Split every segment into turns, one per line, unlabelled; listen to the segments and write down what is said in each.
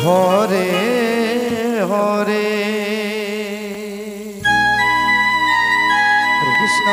Hare Hare Hare Krishna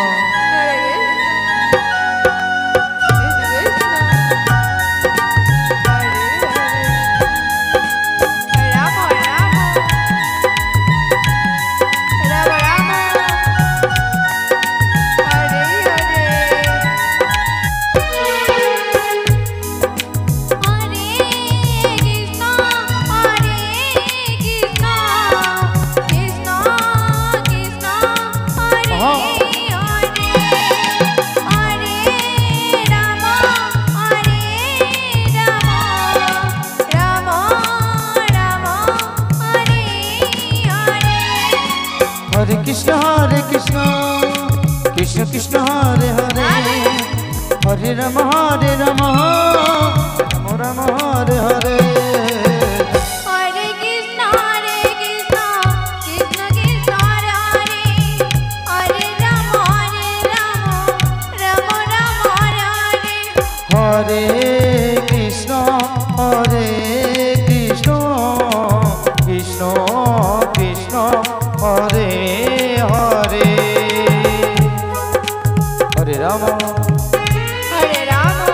Hare Krishna, Krishna Krishna Hare Hare, Hare Rama Hare Rama, Rama Rama Hare Hare.
Hare Krishna, Krishna Krishna Hare Hare, Hare Rama Hare Rama, Rama Rama Hare Hare.
Hare Krishna, Krishna Krishna Hare Hare, Hare Rama,
Hare Rama,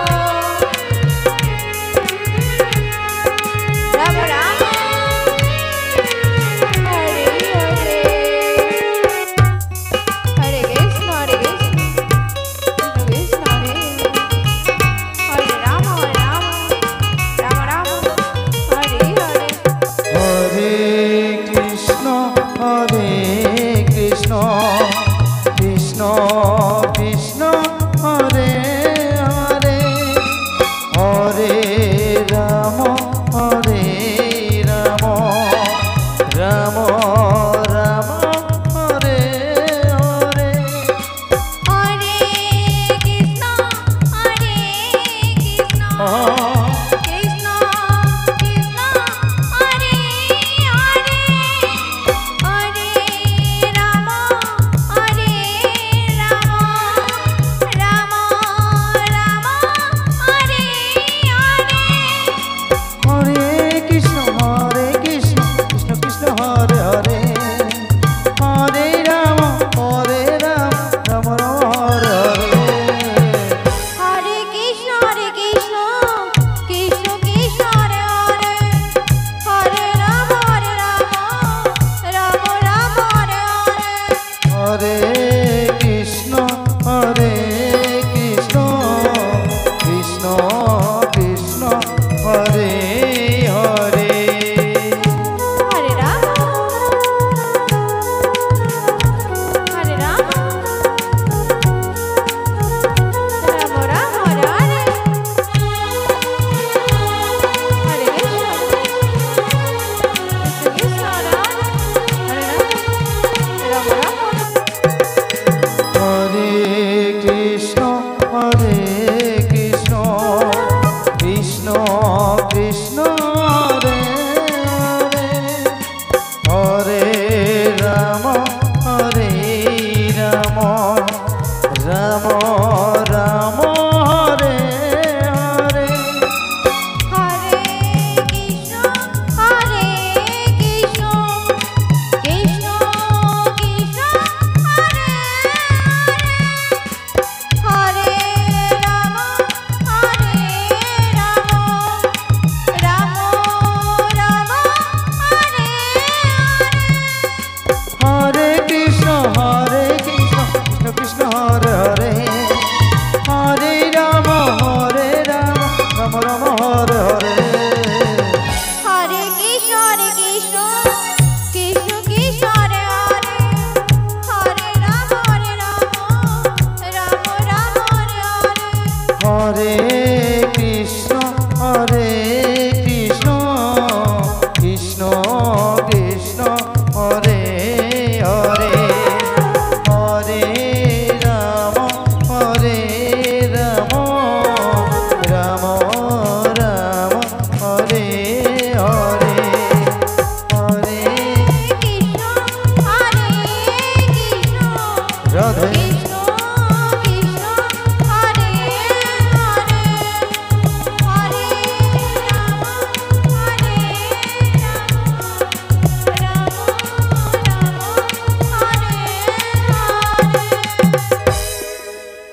Rama Rama, Hare Hare. Hare Krishna, Krishna Krishna Hare Hare, Hare Rama, Rama Rama,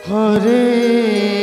Hare